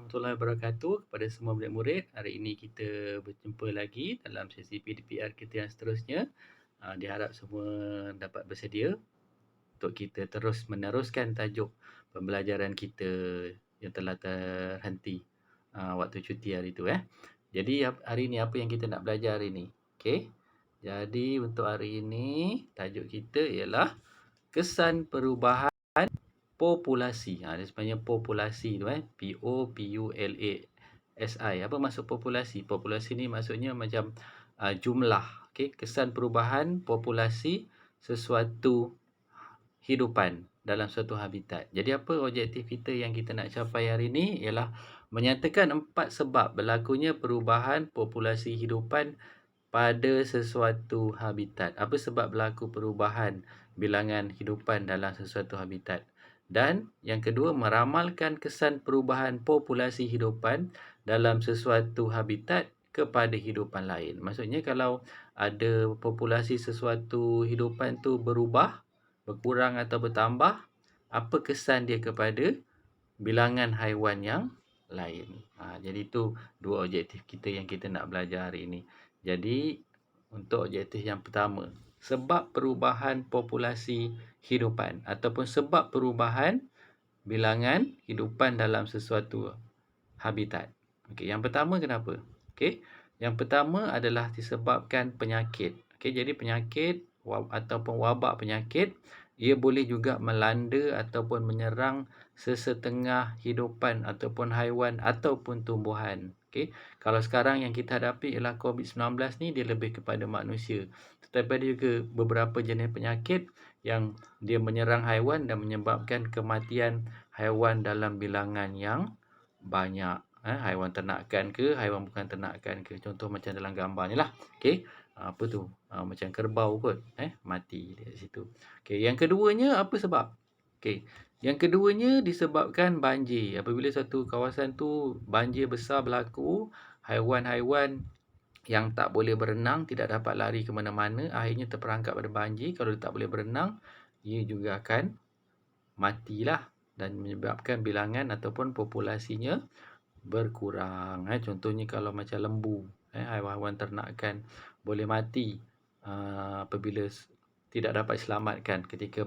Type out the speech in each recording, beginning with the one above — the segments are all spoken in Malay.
warahmatullahi wabarakatuh kepada semua murid-murid. Hari ini kita berjumpa lagi dalam sesi PDPR kita yang seterusnya. Diharap semua dapat bersedia untuk kita terus meneruskan tajuk pembelajaran kita yang telah terhenti waktu cuti hari itu. Jadi hari ini apa yang kita nak belajar hari ini? Okey. Jadi untuk hari ini tajuk kita ialah kesan perubahan populasi. Dia sebenarnya populasi tu Populasi. Apa maksud populasi? Populasi ni maksudnya macam jumlah. Okey, kesan perubahan populasi sesuatu hidupan dalam suatu habitat. Jadi apa objektif kita yang kita nak capai hari ini ialah menyatakan 4 sebab berlakunya perubahan populasi hidupan pada sesuatu habitat. Apa sebab berlaku perubahan bilangan hidupan dalam sesuatu habitat? Dan yang kedua, meramalkan kesan perubahan populasi hidupan dalam sesuatu habitat kepada hidupan lain. Maksudnya kalau ada populasi sesuatu hidupan tu berubah, berkurang atau bertambah, apa kesan dia kepada bilangan haiwan yang lain. Jadi itu dua objektif kita yang kita nak belajar hari ini. Jadi untuk objektif yang pertama, sebab perubahan populasi hidupan ataupun sebab perubahan bilangan hidupan dalam sesuatu habitat. Okey, yang pertama kenapa? Okey, yang pertama adalah disebabkan penyakit. Okey, jadi penyakit ataupun wabak penyakit ia boleh juga melanda ataupun menyerang sesetengah hidupan ataupun haiwan ataupun tumbuhan. Okey, kalau sekarang yang kita hadapi ialah COVID-19 ni dia lebih kepada manusia. Tetapi ada juga beberapa jenis penyakit yang dia menyerang haiwan dan menyebabkan kematian haiwan dalam bilangan yang banyak. Haiwan ternakan ke, haiwan bukan ternakan ke. Contoh macam dalam gambar ni lah. Okey, apa tu? Macam kerbau kot, mati di situ. Okey, yang keduanya apa sebab? Okey, yang keduanya disebabkan banjir. Apabila satu kawasan tu banjir besar berlaku, haiwan-haiwan yang tak boleh berenang tidak dapat lari ke mana-mana, akhirnya terperangkap pada banjir. Kalau dia tak boleh berenang, ia juga akan matilah dan menyebabkan bilangan ataupun populasinya berkurang. Contohnya kalau macam lembu, haiwan-haiwan ternakan boleh mati apabila tidak dapat diselamatkan ketika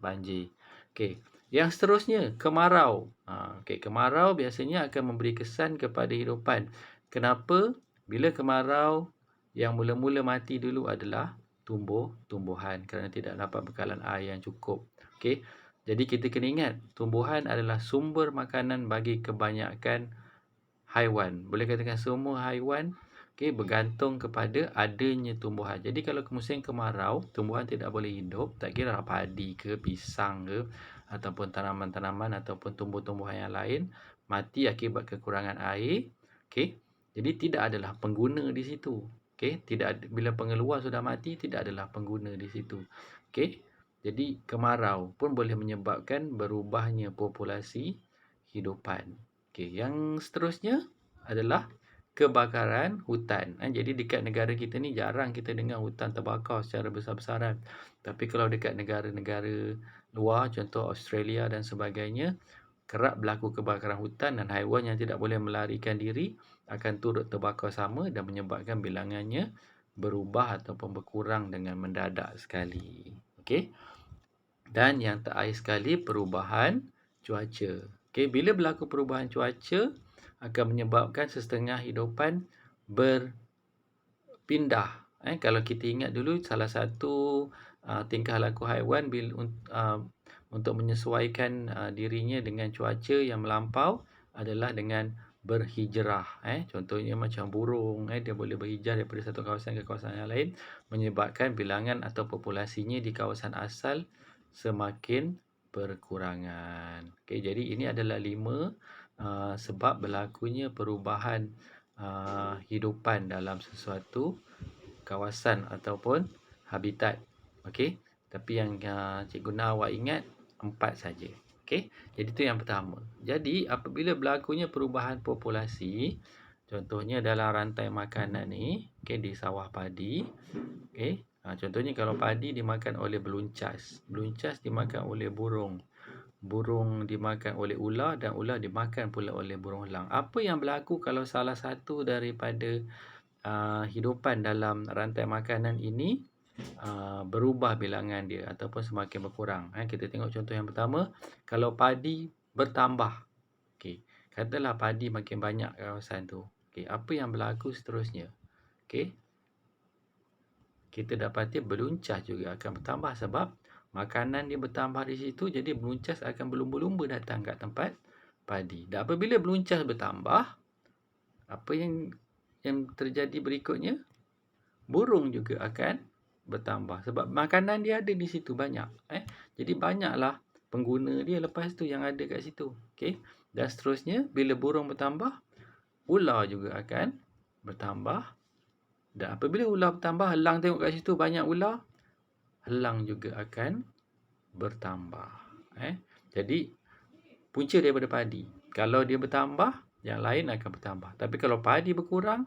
banjir. Okey, yang seterusnya kemarau. Okey, kemarau biasanya akan memberi kesan kepada hidupan. Kenapa? Bila kemarau, yang mula-mula mati dulu adalah tumbuhan kerana tidak dapat bekalan air yang cukup. Okey, jadi kita kena ingat tumbuhan adalah sumber makanan bagi kebanyakan haiwan. Boleh katakan semua haiwan bergantung kepada adanya tumbuhan. Jadi kalau musim kemarau, tumbuhan tidak boleh hidup, tak kira padi ke, pisang ke, ataupun tanaman-tanaman ataupun tumbuh-tumbuhan yang lain, mati akibat kekurangan air. Okey, jadi tidak adalah pengguna di situ. Okey, tidak ada, bila pengeluar sudah mati, tidak adalah pengguna di situ. Okey, jadi kemarau pun boleh menyebabkan berubahnya populasi hidupan. Okey, yang seterusnya adalah kebakaran hutan. Jadi dekat negara kita ni jarang kita dengar hutan terbakar secara besar-besaran. Tapi kalau dekat negara-negara luar, contoh Australia dan sebagainya, kerap berlaku kebakaran hutan dan haiwan yang tidak boleh melarikan diri akan turut terbakar sama dan menyebabkan bilangannya berubah ataupun berkurang dengan mendadak sekali. Okey. Dan yang terakhir sekali, perubahan cuaca. Okey, bila berlaku perubahan cuaca akan menyebabkan setengah hidupan berpindah. Kalau kita ingat dulu salah satu tingkah laku haiwan untuk menyesuaikan dirinya dengan cuaca yang melampau adalah dengan berhijrah. Contohnya macam burung, dia boleh berhijrah daripada satu kawasan ke kawasan yang lain, menyebabkan bilangan atau populasinya di kawasan asal semakin berkurangan. Okey, jadi ini adalah 5 sebab berlakunya perubahan hidupan dalam sesuatu kawasan ataupun habitat. Okey, tapi yang Cikgu nak awak ingat 4 saja. Okey, jadi itu yang pertama. Jadi apabila berlakunya perubahan populasi, contohnya dalam rantai makanan ni, di sawah padi, contohnya kalau padi dimakan oleh beluncas, beluncas dimakan oleh burung, burung dimakan oleh ular dan ular dimakan pula oleh burung elang. Apa yang berlaku kalau salah satu daripada hidupan dalam rantai makanan ini berubah bilangan dia ataupun semakin berkurang? Kita tengok contoh yang pertama, kalau padi bertambah. Okey, katalah padi makin banyak kawasan tu. Okey, apa yang berlaku seterusnya? Okey, kita dapati beluncas juga akan bertambah sebab makanan dia bertambah di situ, jadi beluncas akan berlumba-lumba datang kat tempat padi. Dan apabila beluncas bertambah, apa yang terjadi berikutnya? Burung juga akan bertambah sebab makanan dia ada di situ banyak. Jadi banyaklah pengguna dia lepas tu yang ada kat situ. Okey. Dan seterusnya, bila burung bertambah, ular juga akan bertambah. Dan apabila ular bertambah, elang tengok kat situ banyak ular, elang juga akan bertambah. Jadi punca daripada padi. Kalau dia bertambah, yang lain akan bertambah. Tapi kalau padi berkurang,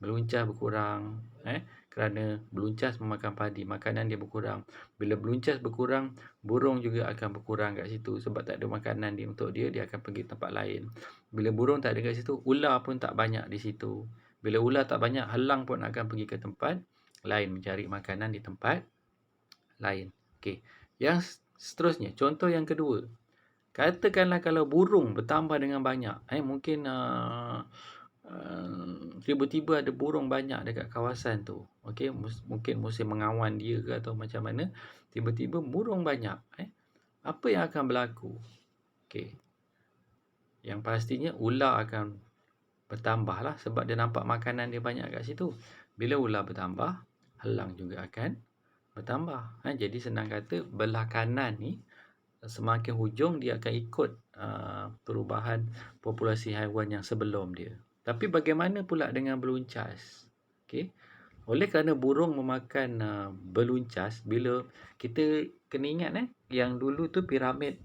beluncas berkurang. Kerana beluncas memakan padi, makanan dia berkurang. Bila beluncas berkurang, burung juga akan berkurang kat situ sebab tak ada makanan dia untuk dia akan pergi tempat lain. Bila burung tak ada kat situ, ular pun tak banyak di situ. Bila ular tak banyak, elang pun akan pergi ke tempat lain mencari makanan di tempat lain. Okey. Yang seterusnya, contoh yang kedua. Katakanlah kalau burung bertambah dengan banyak, mungkin tiba-tiba ada burung banyak dekat kawasan tu. Okey, mungkin musim mengawan dia ke atau macam mana, tiba-tiba burung banyak. Apa yang akan berlaku? Okey. Yang pastinya ular akan bertambah lah sebab dia nampak makanan dia banyak kat situ. Bila ular bertambah, elang juga akan bertambah. Jadi senang kata belah kanan ni semakin hujung dia akan ikut perubahan populasi haiwan yang sebelum dia. Tapi bagaimana pula dengan beluncas? Okey. Oleh kerana burung memakan beluncas, bila kita kena ingat yang dulu tu piramid.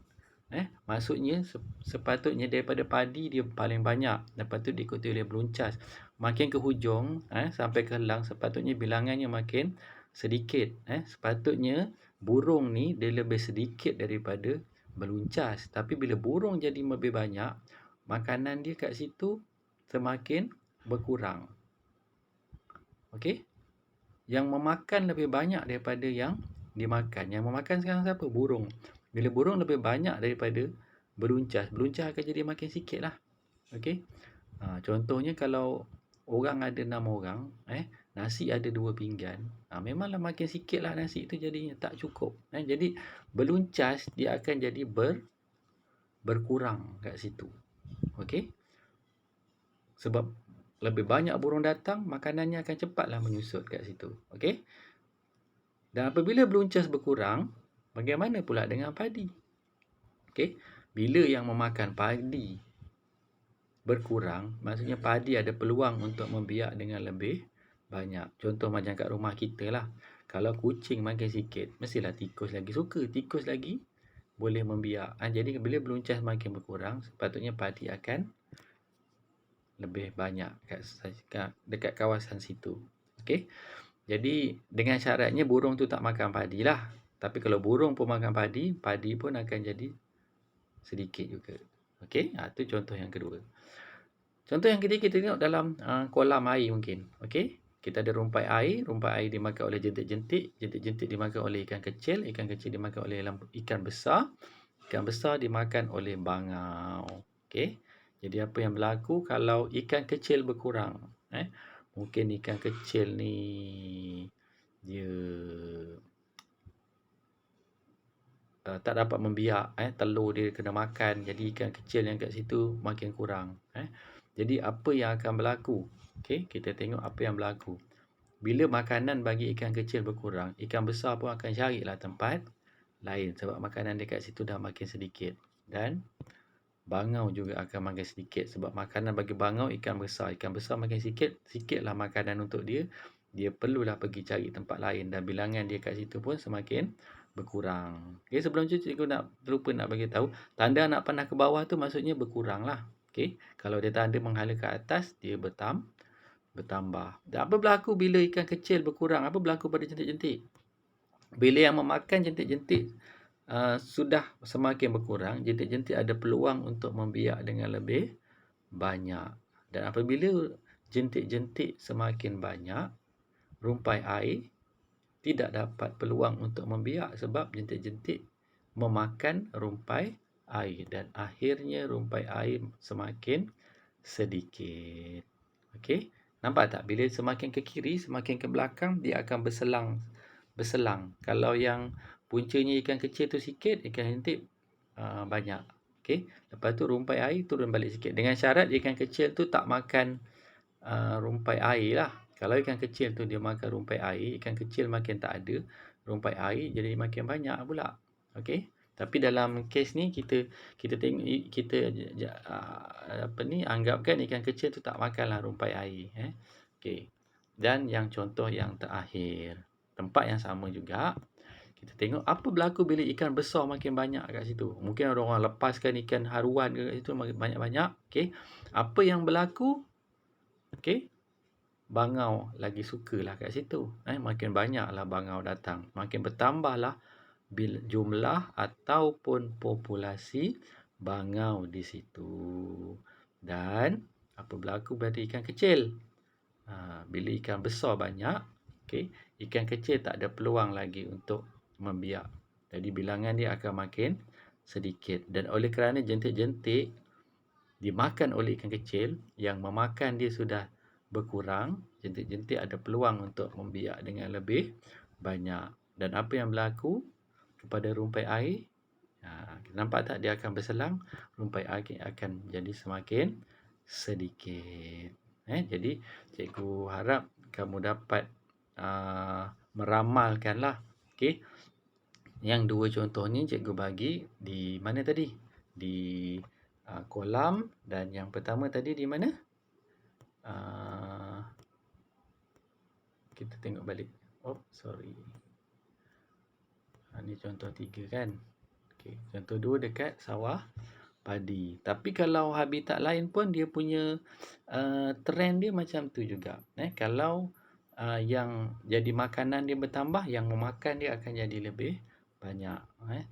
Maksudnya sepatutnya daripada padi dia paling banyak, lepas tu diikuti oleh beluncas. Makin ke hujung sampai ke elang, sepatutnya bilangannya makin sedikit. Sepatutnya burung ni dia lebih sedikit daripada beluncas. Tapi bila burung jadi lebih banyak, makanan dia kat situ semakin berkurang. Okey? Yang memakan lebih banyak daripada yang dimakan. Yang memakan sekarang siapa? Burung. Bila burung lebih banyak daripada beluncas, beluncas akan jadi makin sikit lah. Okey? Contohnya kalau orang ada 6 orang, nasi ada 2 pinggan, memanglah makin sikit lah nasi tu jadinya, tak cukup. Jadi beluncas dia akan jadi berkurang kat situ. Okey? Sebab lebih banyak burung datang, makanannya akan cepatlah menyusut kat situ. Okey? Dan apabila beluncas berkurang, bagaimana pula dengan padi? Okey? Bila yang memakan padi berkurang, maksudnya padi ada peluang untuk membiak dengan lebih banyak. Contoh macam kat rumah kita lah. Kalau kucing makin sikit, mestilah tikus lagi suka. Tikus lagi boleh membiak. Jadi bila beluncas makin berkurang, sepatutnya padi akan lebih banyak dekat kawasan situ. Okey? Jadi dengan syaratnya burung tu tak makan padi lah. Tapi kalau burung pun makan padi, padi pun akan jadi sedikit juga. Okey, tu contoh yang kedua. Contoh yang ketiga kita tengok dalam kolam air mungkin. Okey, kita ada rumpai air dimakan oleh jentik-jentik, jentik-jentik dimakan oleh ikan kecil dimakan oleh ikan besar dimakan oleh bangau. Okey, jadi apa yang berlaku kalau ikan kecil berkurang? Mungkin ikan kecil ni dia tak dapat membiak, telur dia kena makan, jadi ikan kecil yang kat situ makin kurang. Jadi apa yang akan berlaku? Okey, kita tengok apa yang berlaku. Bila makanan bagi ikan kecil berkurang, ikan besar pun akan carilah tempat lain sebab makanan dekat situ dah makin sedikit. Dan bangau juga akan makin sedikit sebab makanan bagi bangau ikan besar makin sikit, sikitlah makanan untuk dia. Dia perlulah pergi cari tempat lain dan bilangan dia kat situ pun semakin berkurang. Okey, sebelum tu cikgu terlupa nak bagi tahu, tanda anak panah ke bawah tu maksudnya berkuranglah. Okey, kalau dia tanda menghala ke atas, dia bertambah. Dan apa berlaku bila ikan kecil berkurang? Apa berlaku pada jentik-jentik? Bila yang memakan jentik-jentik sudah semakin berkurang, jentik-jentik ada peluang untuk membiak dengan lebih banyak. Dan apabila jentik-jentik semakin banyak, rumpai air tidak dapat peluang untuk membiak sebab jentik-jentik memakan rumpai air dan akhirnya rumpai air semakin sedikit. Okey, nampak tak? Bila semakin ke kiri, semakin ke belakang, dia akan berselang. Kalau yang puncanya ikan kecil tu sikit, ikan jentik banyak. Okey, lepas tu rumpai air turun balik sikit. Dengan syarat ikan kecil tu tak makan rumpai air lah. Kalau ikan kecil tu dia makan rumpai air, ikan kecil makin tak ada, rumpai air jadi makin banyak pula. Okey. Tapi dalam kes ni kita tengok kita anggapkan ikan kecil tu tak makanlah rumpai air Okey. Dan yang contoh yang terakhir, tempat yang sama juga. Kita tengok apa berlaku bila ikan besar makin banyak kat situ. Mungkin ada orang lepaskan ikan haruan kat situ banyak-banyak. Okey. Apa yang berlaku? Okey. Bangau lagi sukalah kat situ. Makin banyaklah bangau datang. Makin bertambahlah jumlah ataupun populasi bangau di situ. Dan apa berlaku pada ikan kecil? Bila ikan besar banyak, ikan kecil tak ada peluang lagi untuk membiak. Jadi bilangan dia akan makin sedikit. Dan oleh kerana jentik-jentik dimakan oleh ikan kecil, yang memakan dia sudah berkurang, jentik-jentik ada peluang untuk membiak dengan lebih banyak. Dan apa yang berlaku kepada rumpai air? Nampak tak dia akan berselang? Rumpai air akan jadi semakin sedikit. Jadi cikgu harap kamu dapat meramalkanlah. Okey. Yang dua contoh ni cikgu bagi di mana tadi? Di kolam, dan yang pertama tadi di mana? Kita tengok balik. Sorry. Ni contoh 3 kan. Okey, contoh 2 dekat sawah padi. Tapi kalau habitat lain pun dia punya trend dia macam tu juga. Kalau yang jadi makanan dia bertambah, yang memakan dia akan jadi lebih banyak.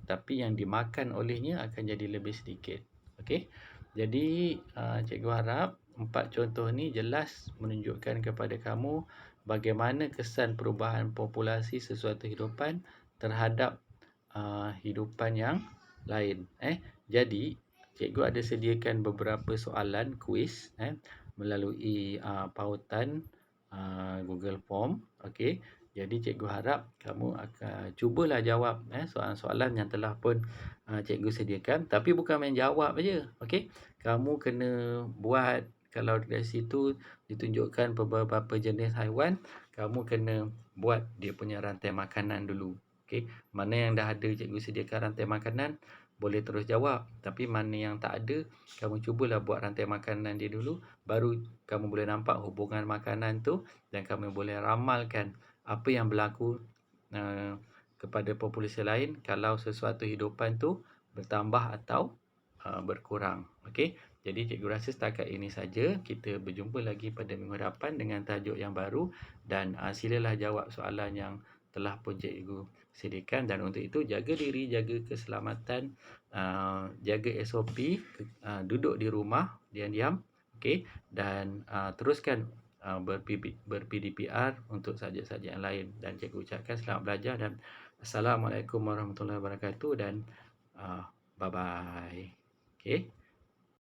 Tapi yang dimakan olehnya akan jadi lebih sedikit. Okey. Jadi cikgu harap 4 contoh ni jelas menunjukkan kepada kamu bagaimana kesan perubahan populasi sesuatu hidupan terhadap hidupan yang lain. Jadi cikgu ada sediakan beberapa soalan kuis melalui pautan Google Form. Okey. Jadi cikgu harap kamu akan cubalah jawab soalan-soalan yang telah pun cikgu sediakan, tapi bukan main jawab aja. Okey. Kamu kena buat, kalau dari situ ditunjukkan beberapa jenis haiwan, kamu kena buat dia punya rantai makanan dulu. Okey. Mana yang dah ada cikgu sediakan rantai makanan, boleh terus jawab. Tapi mana yang tak ada, kamu cubalah buat rantai makanan dia dulu, baru kamu boleh nampak hubungan makanan tu dan kamu boleh ramalkan apa yang berlaku kepada populasi lain kalau sesuatu hidupan tu bertambah atau berkurang. Okey. Jadi cikgu rasa setakat ini saja. Kita berjumpa lagi pada minggu hadapan dengan tajuk yang baru, dan silalah jawab soalan yang telah pun cikgu sediakan. Dan untuk itu jaga diri, jaga keselamatan, jaga SOP, duduk di rumah diam-diam. Okey. Dan teruskan ber-PDPR untuk subjek-subjek yang lain. Dan cikgu ucapkan selamat belajar dan Assalamualaikum warahmatullahi wabarakatuh, dan bye-bye. Okey.